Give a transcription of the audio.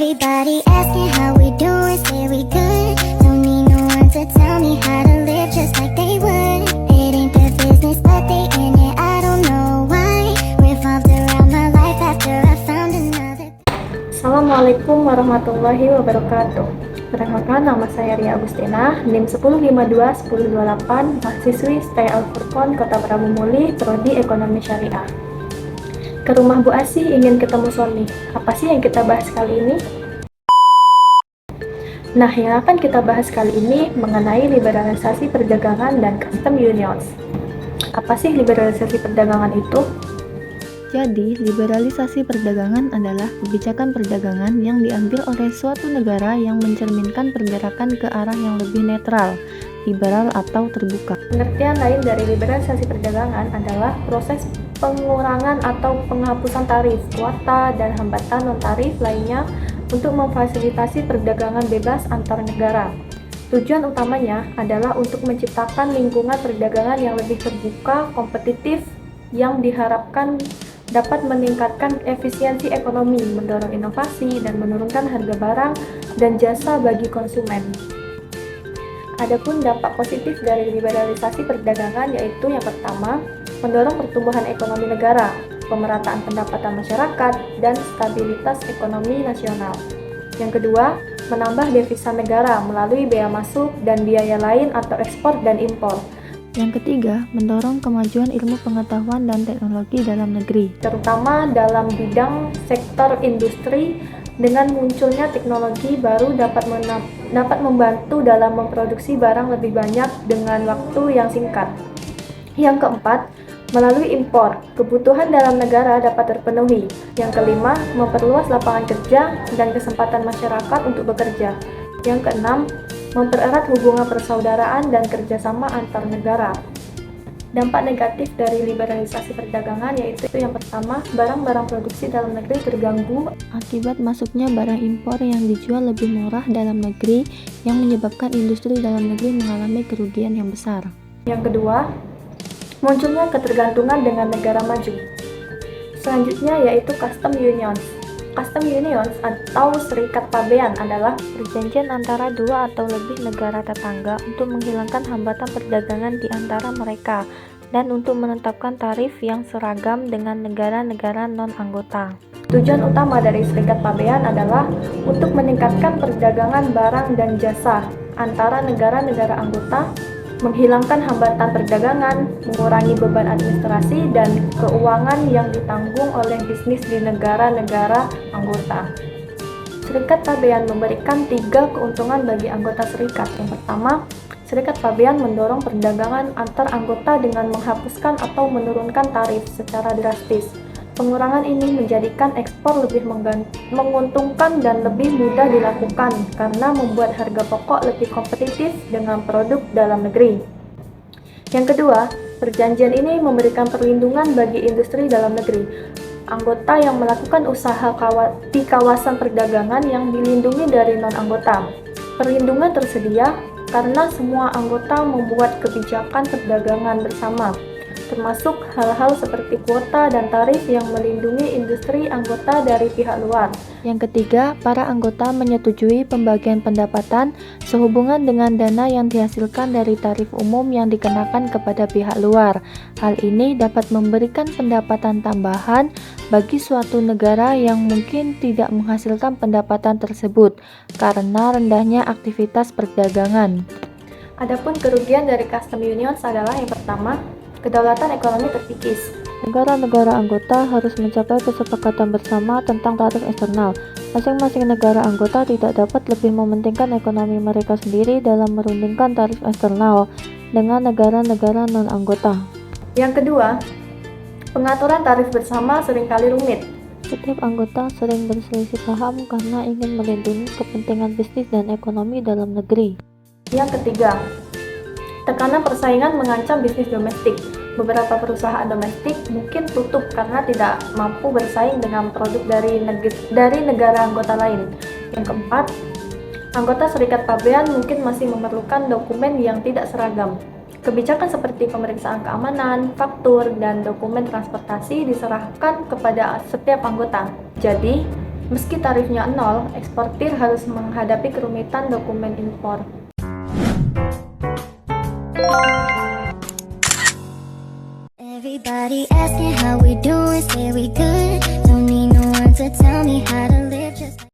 Everybody asking how we doing, say we good. Don't need no one to tell me how to live just like they would. It ain't their business, but they in it, I don't know why. Revolved around my life after I found another. Assalamualaikum warahmatullahi wabarakatuh. Perkenalkan, nama saya Ria Agustina, NIM 1052-1028, mahasiswi Stay Al Furqon, Kota Prabu Muli, Prodi Ekonomi Syariah. Ke rumah Bu Asih ingin ketemu Sony. Apa sih yang kita bahas kali ini? Nah, yang akan kita bahas kali ini mengenai liberalisasi perdagangan dan custom unions. Apa sih liberalisasi perdagangan itu? Jadi, liberalisasi perdagangan adalah kebijakan perdagangan yang diambil oleh suatu negara yang mencerminkan pergerakan ke arah yang lebih netral, liberal atau terbuka. Pengertian lain dari liberalisasi perdagangan adalah proses pengurangan atau penghapusan tarif, kuota, dan hambatan non-tarif lainnya untuk memfasilitasi perdagangan bebas antar negara. Tujuan utamanya adalah untuk menciptakan lingkungan perdagangan yang lebih terbuka, kompetitif, yang diharapkan dapat meningkatkan efisiensi ekonomi, mendorong inovasi, dan menurunkan harga barang dan jasa bagi konsumen. Adapun dampak positif dari liberalisasi perdagangan yaitu yang pertama, mendorong pertumbuhan ekonomi negara, pemerataan pendapatan masyarakat, dan stabilitas ekonomi nasional. Yang kedua, menambah devisa negara melalui bea masuk dan biaya lain atau ekspor dan impor. Yang ketiga, mendorong kemajuan ilmu pengetahuan dan teknologi dalam negeri, terutama dalam bidang sektor industri. Dengan munculnya teknologi baru dapat membantu dalam memproduksi barang lebih banyak dengan waktu yang singkat. Yang keempat, melalui impor, kebutuhan dalam negara dapat terpenuhi. Yang kelima, memperluas lapangan kerja dan kesempatan masyarakat untuk bekerja. Yang keenam, mempererat hubungan persaudaraan dan kerjasama antar negara. Dampak negatif dari liberalisasi perdagangan yaitu yang pertama, barang-barang produksi dalam negeri terganggu akibat masuknya barang impor yang dijual lebih murah dalam negeri yang menyebabkan industri dalam negeri mengalami kerugian yang besar. Yang kedua, munculnya ketergantungan dengan negara maju. Selanjutnya yaitu custom unions. Custom unions atau serikat pabean adalah perjanjian antara dua atau lebih negara tetangga untuk menghilangkan hambatan perdagangan di antara mereka dan untuk menetapkan tarif yang seragam dengan negara-negara non-anggota. Tujuan utama dari serikat pabean adalah untuk meningkatkan perdagangan barang dan jasa antara negara-negara anggota, menghilangkan hambatan perdagangan, mengurangi beban administrasi dan keuangan yang ditanggung oleh bisnis di negara-negara anggota. Serikat pabean memberikan 3 keuntungan bagi anggota serikat. Yang pertama, serikat pabean mendorong perdagangan antar anggota dengan menghapuskan atau menurunkan tarif secara drastis. Pengurangan ini menjadikan ekspor lebih menguntungkan dan lebih mudah dilakukan karena membuat harga pokok lebih kompetitif dengan produk dalam negeri. Yang kedua, perjanjian ini memberikan perlindungan bagi industri dalam negeri. Anggota yang melakukan usaha di kawasan perdagangan yang dilindungi dari non-anggota. Perlindungan tersedia karena semua anggota membuat kebijakan perdagangan bersama, termasuk hal-hal seperti kuota dan tarif yang melindungi industri anggota dari pihak luar. Yang ketiga, para anggota menyetujui pembagian pendapatan sehubungan dengan dana yang dihasilkan dari tarif umum yang dikenakan kepada pihak luar. Hal ini dapat memberikan pendapatan tambahan bagi suatu negara yang mungkin tidak menghasilkan pendapatan tersebut karena rendahnya aktivitas perdagangan. Adapun kerugian dari custom unions adalah yang pertama, kedaulatan ekonomi terkikis. Negara-negara anggota harus mencapai kesepakatan bersama tentang tarif eksternal. Masing-masing negara anggota tidak dapat lebih mementingkan ekonomi mereka sendiri dalam merundingkan tarif eksternal dengan negara-negara non-anggota. Yang kedua, pengaturan tarif bersama seringkali rumit. Setiap anggota sering berselisih paham karena ingin melindungi kepentingan bisnis dan ekonomi dalam negeri. Yang ketiga, tekanan persaingan mengancam bisnis domestik. Beberapa perusahaan domestik mungkin tutup karena tidak mampu bersaing dengan produk dari negara anggota lain. Yang keempat, anggota serikat pabean mungkin masih memerlukan dokumen yang tidak seragam. Kebijakan seperti pemeriksaan keamanan, faktur, dan dokumen transportasi diserahkan kepada setiap anggota. Jadi, Meski tarifnya nol, eksportir harus menghadapi kerumitan dokumen impor. Everybody asking how we doing, say we good. Don't need no one to tell me how